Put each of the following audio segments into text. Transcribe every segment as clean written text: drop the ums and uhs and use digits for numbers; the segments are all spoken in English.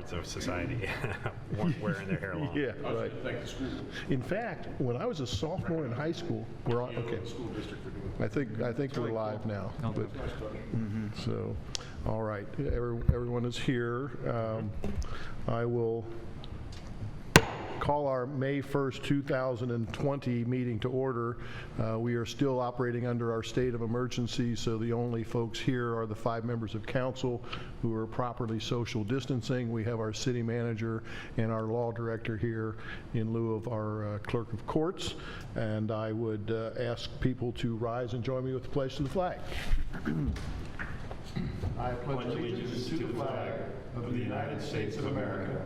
parts of society weren't wearing their hair long. Yeah, right. In fact, when I was a sophomore in high school, we're on, okay. I think we're live now. But, so, all right, everyone is here. I will call our May 1st, 2020 meeting to order. We are still operating under our state of emergency, so the only folks here are the 5 members of council who are properly social distancing. We have our city manager and our law director here in lieu of our clerk of courts. And I would ask people to rise and join me with the pledge to the flag. I pledge allegiance to the flag of the United States of America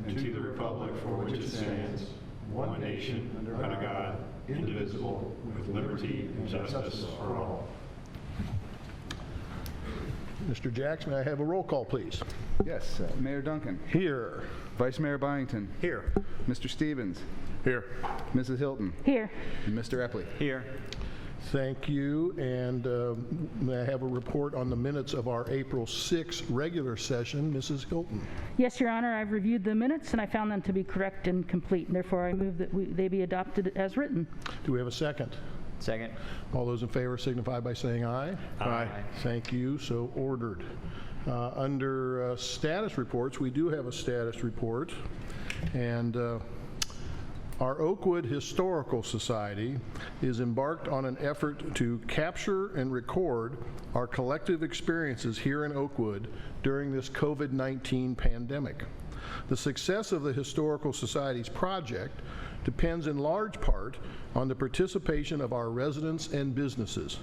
and to the republic for which it stands, one nation, under God, indivisible, with liberty and justice for all. Mr. Jackson, may I have a roll call, please? Yes, Mayor Duncan. Here. Vice Mayor Byington. Here. Mr. Stevens. Here. Mrs. Hilton. Here. And Mr. Epley. Here. Thank you, and may I have a report on the minutes of our April 6th regular session? Mrs. Hilton. Yes, Your Honor, I've reviewed the minutes and I found them to be correct and complete, and therefore I move that they be adopted as written. Do we have a second? Second. All those in favor signify by saying aye. Aye. Thank you, so ordered. Under status reports, we do have a status report, and our Oakwood Historical Society is embarked on an effort to capture and record our collective experiences here in Oakwood during this COVID-19 pandemic. The success of the Historical Society's project depends in large part on the participation of our residents and businesses.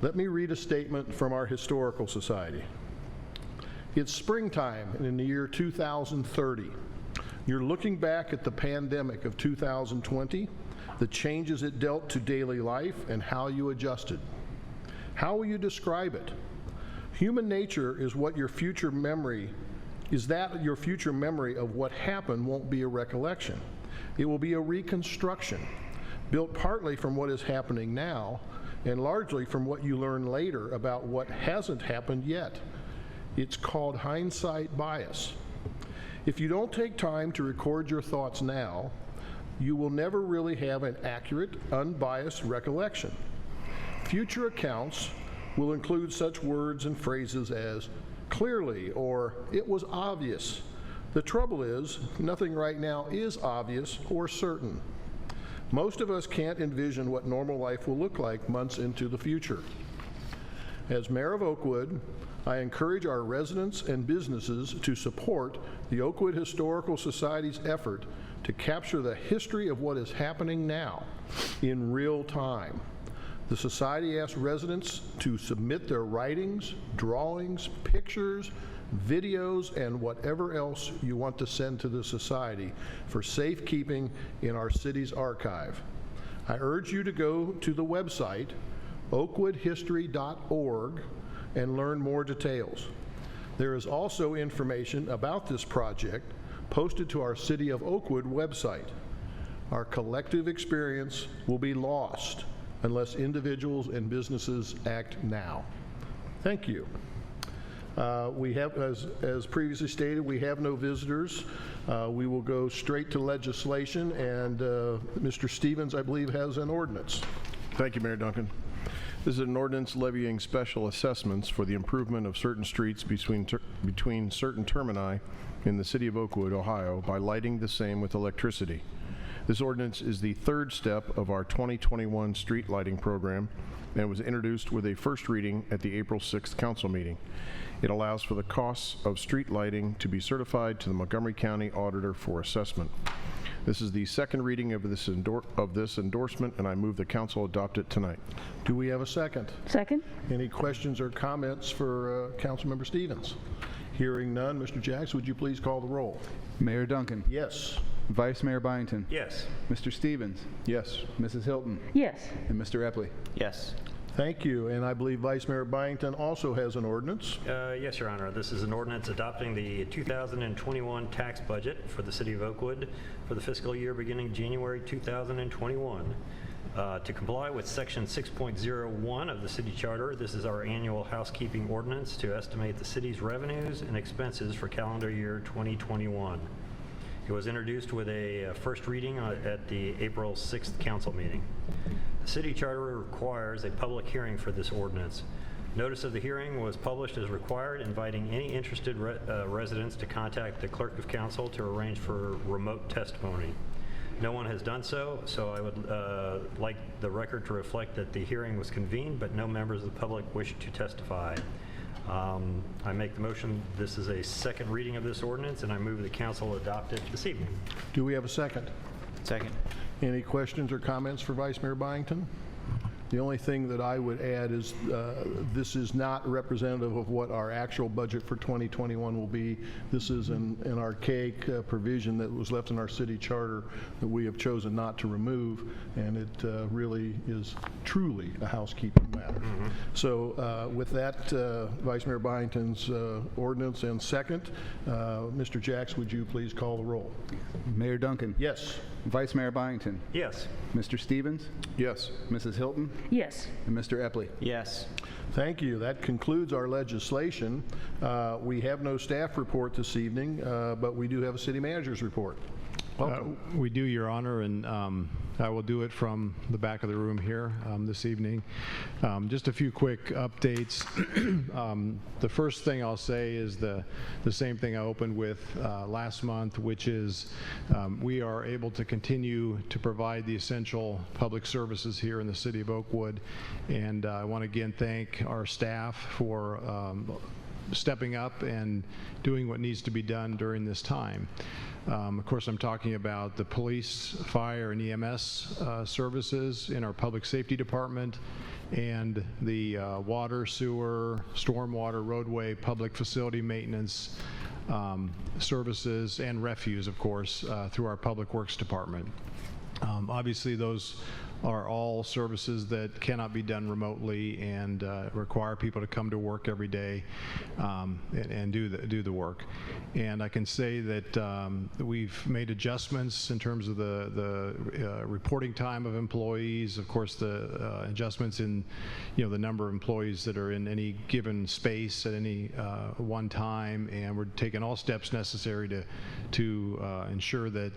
Let me read a statement from our Historical Society. It's springtime in the year 2030. You're looking back at the pandemic of 2020, the changes it dealt to daily life, and how you adjusted. How will you describe it? Human nature is what your future memory, is that your future memory of what happened won't be a recollection. It will be a reconstruction, built partly from what is happening now, and largely from what you learn later about what hasn't happened yet. It's called hindsight bias. If you don't take time to record your thoughts now, you will never really have an accurate, unbiased recollection. Future accounts will include such words and phrases as clearly or it was obvious. The trouble is, nothing right now is obvious or certain. Most of us can't envision what normal life will look like months into the future. As mayor of Oakwood, I encourage our residents and businesses to support the Oakwood Historical Society's effort to capture the history of what is happening now in real time. The Society asks residents to submit their writings, drawings, pictures, videos, and whatever else you want to send to the Society for safekeeping in our city's archive. I urge you to go to the website, oakwoodhistory.org, and learn more details. There is also information about this project posted to our City of Oakwood website. Our collective experience will be lost unless individuals and businesses act now. Thank you. We have, as previously stated, we have no visitors. We will go straight to legislation, and Mr. Stevens, I believe, has an ordinance. Thank you, Mayor Duncan. This is an ordinance levying special assessments for the improvement of certain streets between certain termini in the city of Oakwood, Ohio, by lighting the same with electricity. This ordinance is the third step of our 2021 street lighting program and was introduced with a first reading at the April 6th council meeting. It allows for the costs of street lighting to be certified to the Montgomery County Auditor for assessment. This is the second reading of this endorsement, and I move the council adopt it tonight. Do we have a second? Second. Any questions or comments for Councilmember Stevens? Hearing none, Mr. Jackson, would you please call the roll? Mayor Duncan. Yes. Vice Mayor Byington. Yes. Mr. Stevens. Yes. Mrs. Hilton. Yes. And Mr. Epley. Yes. Thank you, and I believe Vice Mayor Byington also has an ordinance. Yes, Your Honor. This is an ordinance adopting the 2021 tax budget for the City of Oakwood for the fiscal year beginning January 2021. To comply with Section 6.01 of the city charter, this is our annual housekeeping ordinance to estimate the city's revenues and expenses for calendar year 2021. It was introduced with a first reading at the April 6th council meeting. The city charter requires a public hearing for this ordinance. Notice of the hearing was published as required, inviting any interested residents to contact the clerk of council to arrange for remote testimony. No one has done so, so I would like the record to reflect that the hearing was convened, but no members of the public wish to testify. I make the motion, this is a second reading of this ordinance, and I move the council adopt it this evening. Do we have a second? Second. Any questions or comments for Vice Mayor Byington? The only thing that I would add is this is not representative of what our actual budget for 2021 will be. This is an archaic provision that was left in our city charter that we have chosen not to remove, and it really is truly a housekeeping matter. So with that, Vice Mayor Byington's ordinance and second, Mr. Jacks, would you please call the roll? Mayor Duncan. Yes. Vice Mayor Byington. Yes. Mr. Stevens. Yes. Mrs. Hilton. Yes. And Mr. Epley. Yes. Thank you. That concludes our legislation. We have no staff report this evening, but we do have a city manager's report. Welcome. We do, Your Honor, and I will do it from the back of the room here this evening. Just a few quick updates. The first thing I'll say is the same thing I opened with last month, which is we are able to continue to provide the essential public services here in the city of Oakwood, and I want to again thank our staff for stepping up and doing what needs to be done during this time. Of course, I'm talking about the police, fire, and EMS services in our public safety department, and the water, sewer, stormwater, roadway, public facility maintenance services, and refuse, of course, through our public works department. Obviously, those are all services that cannot be done remotely and require people to come to work every day and do the work. And I can say that we've made adjustments in terms of the reporting time of employees, of course the adjustments in the number of employees that are in any given space at any one time, and we're taking all steps necessary to ensure that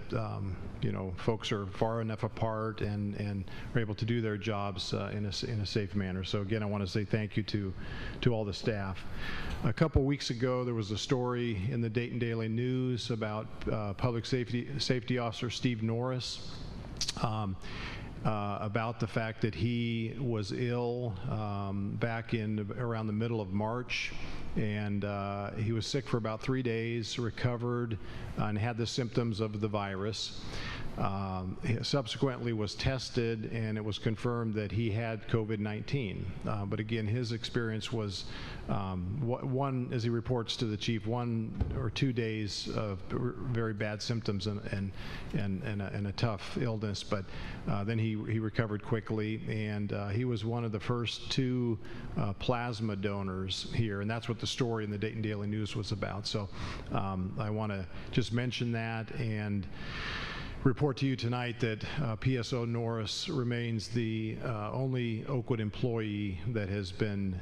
folks are far enough apart and are able to do their jobs in a safe manner. So again, I want to say thank you to all the staff. A couple weeks ago, there was a story in the Dayton Daily News about Public Safety Officer Steve Norris. About the fact that he was ill back in around the middle of March, and he was sick for about 3 days, recovered, and had the symptoms of the virus. He subsequently was tested, and it was confirmed that he had COVID-19. But again, his experience was one, as he reports to the chief, 1 or 2 days of very bad symptoms and a tough illness. But then he recovered quickly, and he was one of the first 2 plasma donors here, and that's what the story in the Dayton Daily News was about. So I want to just mention that and report to you tonight that PSO Norris remains the only Oakwood employee that has been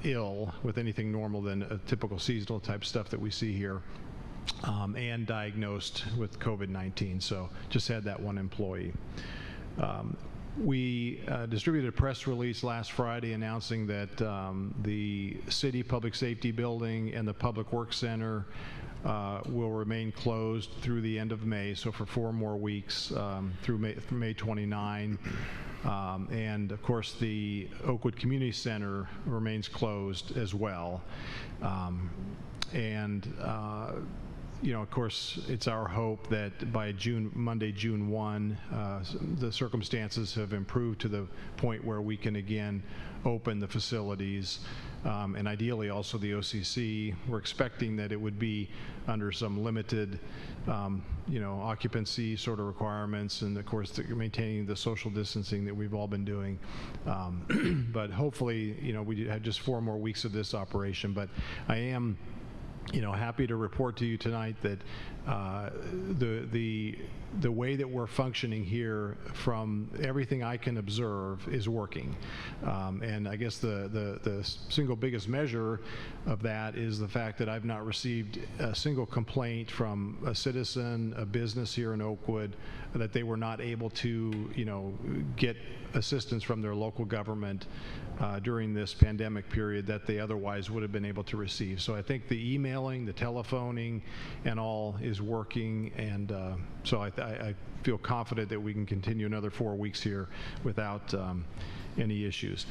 ill with anything normal than a typical seasonal type stuff that we see here, and diagnosed with COVID-19. So just had that one employee. We distributed a press release last Friday announcing that the City Public Safety Building and the Public Works Center will remain closed through the end of May, so for 4 more weeks through May 29. And of course, the Oakwood Community Center remains closed as well. Of course, it's our hope that by Monday, June 1, the circumstances have improved to the point where we can again open the facilities, and ideally also the OCC. We're expecting that it would be under some limited, occupancy sort of requirements, and of course maintaining the social distancing that we've all been doing. But hopefully, we have just 4 more weeks of this operation. But I am happy to report to you tonight that the way that we're functioning here, from everything I can observe, is working. And I guess the single biggest measure of that is the fact that I've not received a single complaint from a citizen, a business here in Oakwood, that they were not able to, get assistance from their local government during this pandemic period that they otherwise would have been able to receive. So I think the emailing, the telephoning, and all is working, and so I feel confident that we can continue another 4 weeks here without any issues.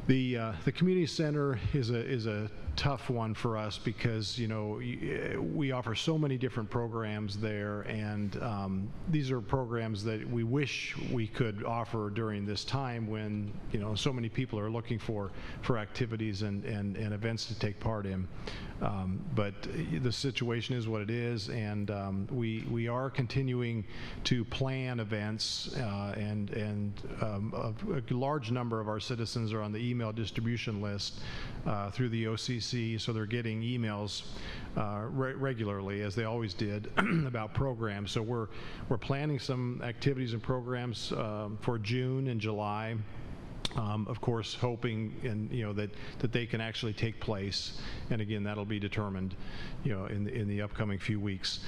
The community center is a tough one for us because we offer so many different programs there, and these are programs that we wish we could offer during this time when so many people are looking for activities and events to take part in. But the situation is what it is, and we are continuing to plan events, and a large number of our citizens are on the email distribution list through the OCC, so they're getting emails regularly, as they always did, about programs. So we're planning some activities and programs for June and July. Of course, hoping that they can actually take place, and again, that'll be determined, in the upcoming few weeks.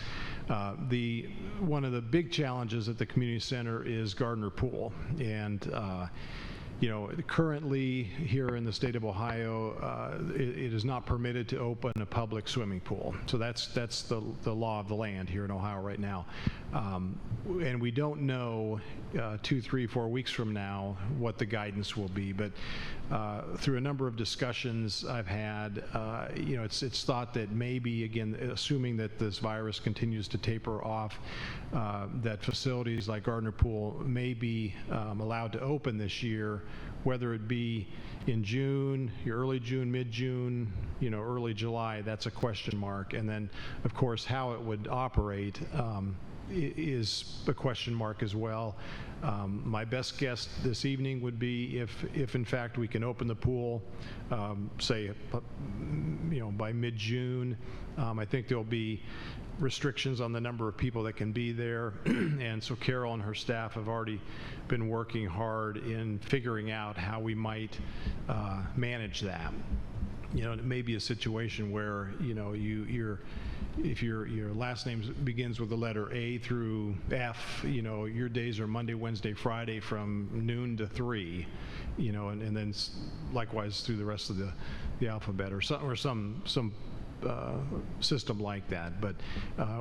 One of the big challenges at the community center is Gardner Pool, and currently here in the state of Ohio, it is not permitted to open a public swimming pool. So that's the law of the land here in Ohio right now. And we don't know 2, 3, 4 weeks from now what the guidance will be. But through a number of discussions I've had, it's thought that maybe, again, assuming that this virus continues to taper off, that facilities like Gardner Pool may be allowed to open this year, whether it be in June, early June, mid-June, early July. That's a question mark. And then, of course, how it would operate is a question mark as well. My best guess this evening would be if in fact we can open the pool, say, by mid-June. I think there'll be restrictions on the number of people that can be there, and so Carol and her staff have already been working hard in figuring out how we might manage that. It may be a situation where if your last name begins with the letter A through F, your days are Monday, Wednesday, Friday from noon to 3, and then likewise through the rest of the alphabet, or some system like that. But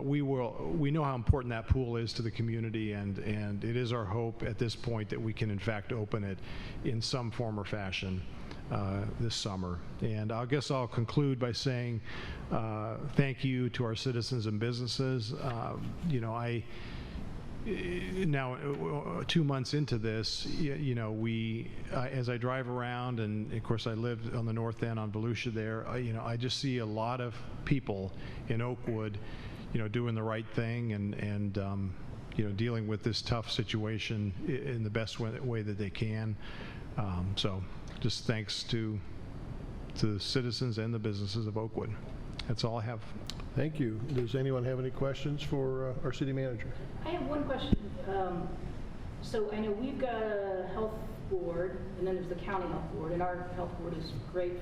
we know how important that pool is to the community, and it is our hope at this point that we can in fact open it in some form or fashion this summer. And I guess I'll conclude by saying thank you to our citizens and businesses. Now 2 months into this, as I drive around, and of course I live on the north end on Volusia there, I just see a lot of people in Oakwood, doing the right thing and dealing with this tough situation in the best way that they can. So just thanks to the citizens and the businesses of Oakwood. That's all I have. Thank you. Does anyone have any questions for our city manager? I have one question. So I know we've got a health board, and then there's the county health board, and our health board is great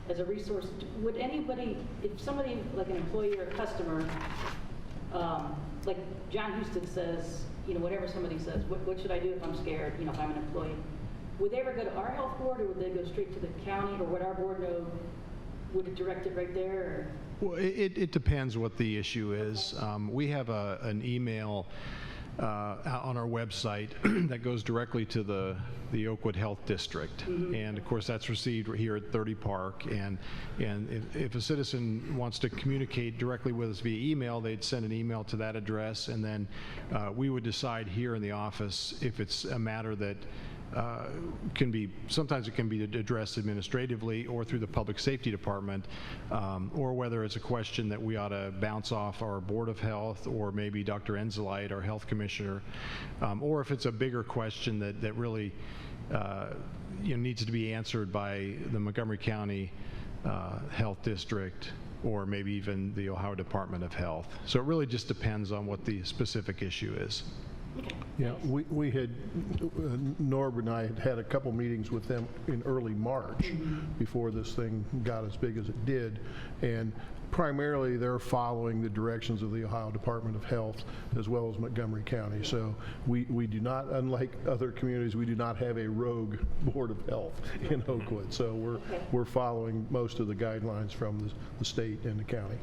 as a resource. Would anybody, if somebody like an employee or a customer, like John Houston says, whatever somebody says, what should I do if I'm scared, if I'm an employee? Would they ever go to our health board, or would they go straight to the county, or would our board know? Would it direct it right there? Or? Well, it depends what the issue is. We have an email on our website that goes directly to the Oakwood Health District, and of course that's received here at 30 Park. And if a citizen wants to communicate directly with us via email, they'd send an email to that address, and then we would decide here in the office if it's a matter that sometimes it can be addressed administratively or through the public safety department, or whether it's a question that we ought to bounce off our Board of Health, or maybe Dr. Enzalite, our health commissioner, or if it's a bigger question that really needs to be answered by the Montgomery County Health District or maybe even the Ohio Department of Health. So it really just depends on what the specific issue is. Yeah, we had, Norb and I had a couple meetings with them in early March before this thing got as big as it did, and primarily they're following the directions of the Ohio Department of Health as well as Montgomery County. So we do not, unlike other communities, we do not have a rogue Board of Health in Oakwood. So we're following most of the guidelines from the state and the county.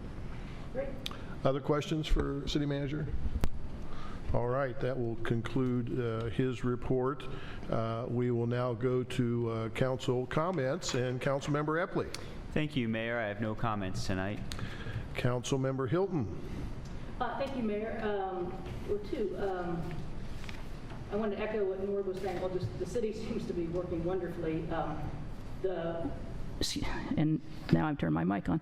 Great. Other questions for City Manager? All right, that will conclude his report. We will now go to council comments, and Councilmember Epley. Thank you, Mayor. I have no comments tonight. Councilmember Hilton. Thank you, Mayor. Or two, I wanted to echo what Norb was saying. Well, just the city seems to be working wonderfully. And now I've turned my mic on.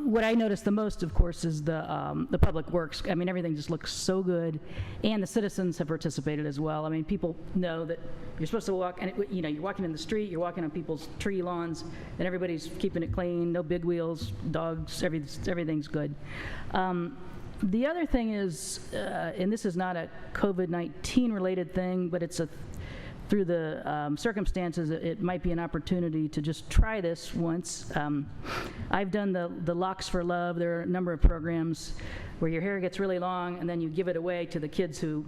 What I noticed the most, of course, is the public works. I mean, everything just looks so good, and the citizens have participated as well. I mean, people know that you're supposed to walk, and you're walking in the street, you're walking on people's tree lawns, and everybody's keeping it clean. No big wheels, dogs, everything's good. The other thing is, and this is not a COVID-19 related thing, but it's through the circumstances, it might be an opportunity to just try this once. I've done the Locks for Love. There are a number of programs where your hair gets really long and then you give it away to the kids who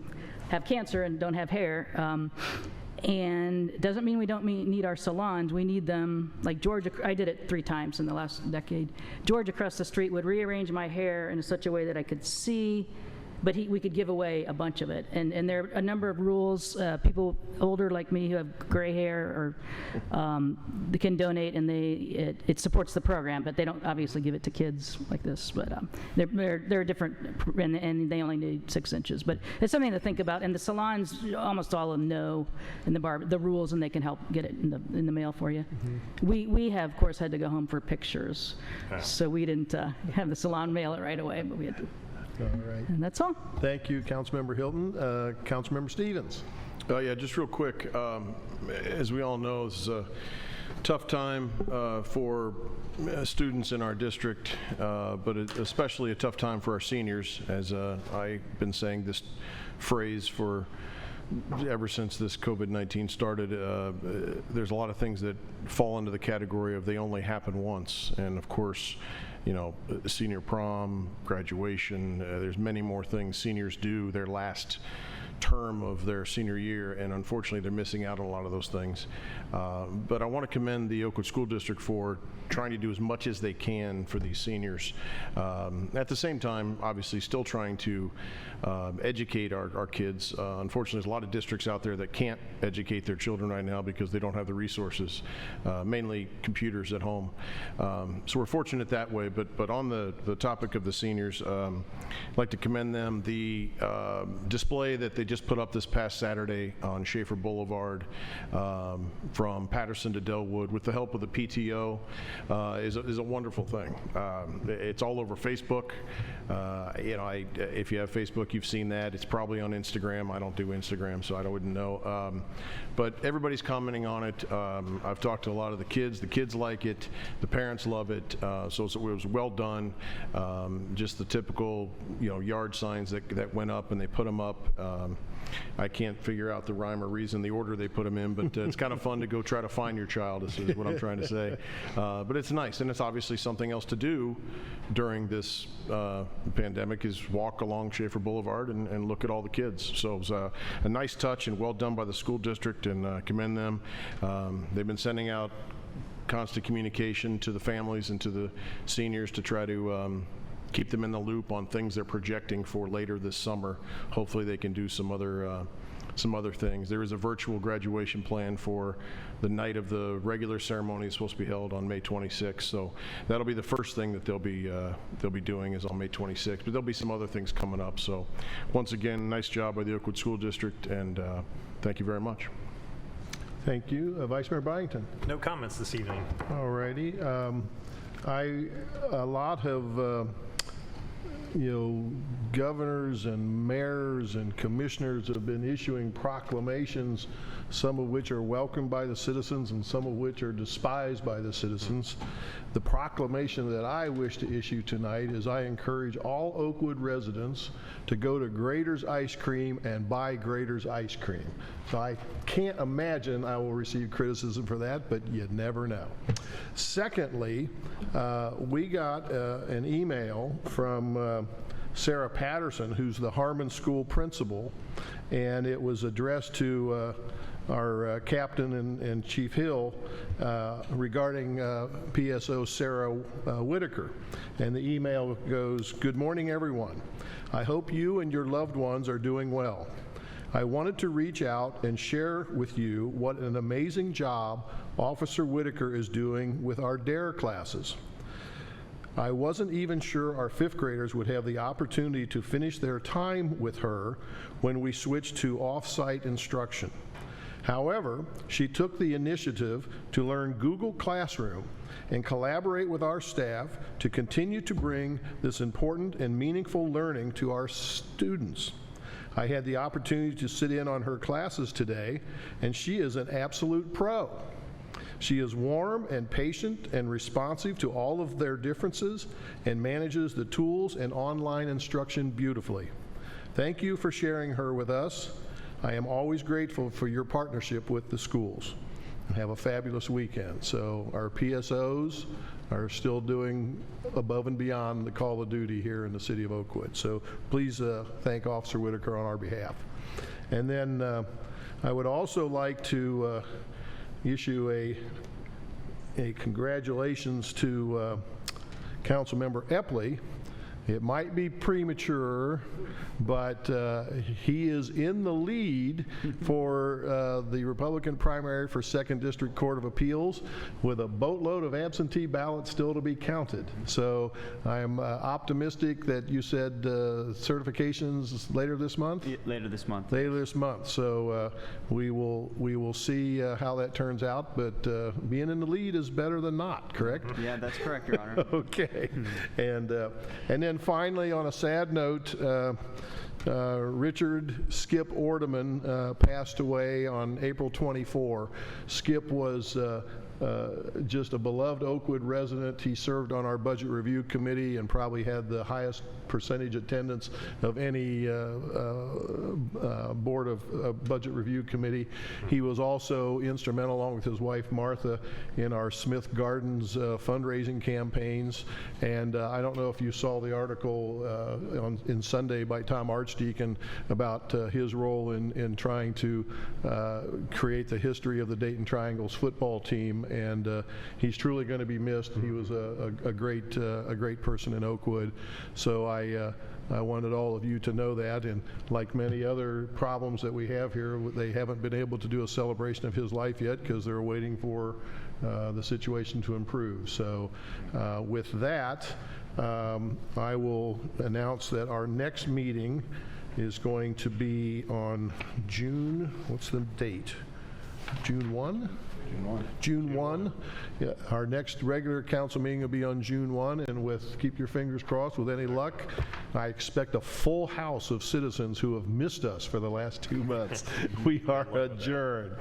have cancer and don't have hair. And it doesn't mean we don't need our salons. We need them. Like George, I did it 3 times in the last decade. George across the street would rearrange my hair in such a way that I could see, but we could give away a bunch of it. And there are a number of rules. People older like me who have gray hair or they can donate, and it supports the program, but they don't obviously give it to kids like this. But they're different, and they only need 6 inches. But it's something to think about. And the salons, almost all of them know in the rules, and they can help get it in the mail for you. We have, of course, had to go home for pictures. So we didn't have the salon mail it right away, but we had to. All right. And that's all. Thank you, Councilmember Hilton. Councilmember Stevens. Yeah, just real quick, as we all know, this is a tough time for students in our district, but especially a tough time for our seniors, as I've been saying this phrase for ever since this COVID-19 started. There's a lot of things that fall into the category of they only happen once, and of course, senior prom, graduation, there's many more things seniors do their last term of their senior year, and unfortunately they're missing out on a lot of those things. But I want to commend the Oakwood School District for trying to do as much as they can for these seniors. At the same time, obviously still trying to educate our kids. Unfortunately, there's a lot of districts out there that can't educate their children right now because they don't have the resources, mainly computers at home. So we're fortunate that way, but on the topic of the seniors, I'd like to commend them. The display that they just put up this past Saturday on Schaefer Boulevard from Patterson to Delwood with the help of the PTO is a wonderful thing. It's all over Facebook. If you have Facebook, you've seen that. It's probably on Instagram. I don't do Instagram, so I wouldn't know. But everybody's commenting on it. I've talked to a lot of the kids. The kids like it. The parents love it. So it was well done. Just the typical, yard signs that went up, and they put them up. I can't figure out the rhyme or reason, the order they put them in, but it's kind of fun to go try to find your child, is what I'm trying to say. But it's nice, and it's obviously something else to do during this pandemic, is walk along Schaefer Boulevard and look at all the kids. So it was a nice touch and well done by the school district, and commend them. They've been sending out constant communication to the families and to the seniors to try to keep them in the loop on things they're projecting for later this summer. Hopefully they can do some other things. There is a virtual graduation plan for the night of the regular ceremony. It's supposed to be held on May 26th, so that'll be the first thing that they'll be doing is on May 26th. But there'll be some other things coming up. So once again, nice job by the Oakwood School District, and thank you very much. Thank you. Vice Mayor Byington. No comments this evening. All righty. A lot have governors and mayors and commissioners have been issuing proclamations, some of which are welcomed by the citizens and some of which are despised by the citizens. The proclamation that I wish to issue tonight is I encourage all Oakwood residents to go to Grader's Ice Cream and buy Grader's Ice Cream. So I can't imagine I will receive criticism for that, but you never know. Secondly, we got an email from Sarah Patterson, who's the Harmon School principal, and it was addressed to our captain and Chief Hill regarding PSO Sarah Whitaker. And the email goes, "Good morning, everyone. I hope you and your loved ones are doing well. I wanted to reach out and share with you what an amazing job Officer Whitaker is doing with our DARE classes. I wasn't even sure our 5th graders would have the opportunity to finish their time with her when we switched to off-site instruction. However, she took the initiative to learn Google Classroom and collaborate with our staff to continue to bring this important and meaningful learning to our students. I had the opportunity to sit in on her classes today, and she is an absolute pro. She is warm and patient and responsive to all of their differences and manages the tools and online instruction beautifully. Thank you for sharing her with us. I am always grateful for your partnership with the schools. Have a fabulous weekend." So our PSOs are still doing above and beyond the call of duty here in the city of Oakwood. So please thank Officer Whitaker on our behalf. And then I would also like to issue a congratulations to Councilmember Epley. It might be premature, but he is in the lead for the Republican primary for 2nd District Court of Appeals with a boatload of absentee ballots still to be counted. So I'm optimistic that you said certifications later this month? Later this month. Later this month. So we will see how that turns out, but being in the lead is better than not, correct? Yeah, that's correct, Your Honor. Okay. And then finally, on a sad note, Richard Skip Ordeman passed away on April 24. Skip was just a beloved Oakwood resident. He served on our Budget Review Committee and probably had the highest percentage attendance of any Board of Budget Review Committee. He was also instrumental, along with his wife Martha, in our Smith Gardens fundraising campaigns. And I don't know if you saw the article in Sunday by Tom Archdeacon about his role in trying to create the history of the Dayton Triangles football team. And he's truly going to be missed. He was a great person in Oakwood. So I wanted all of you to know that, and like many other problems that we have here, they haven't been able to do a celebration of his life yet because they're waiting for the situation to improve. So with that, I will announce that our next meeting is going to be on June, what's the date? June 1? June 1. Yeah, our next regular council meeting will be on June 1, and keep your fingers crossed, with any luck, I expect a full house of citizens who have missed us for the last 2 months. We are adjourned.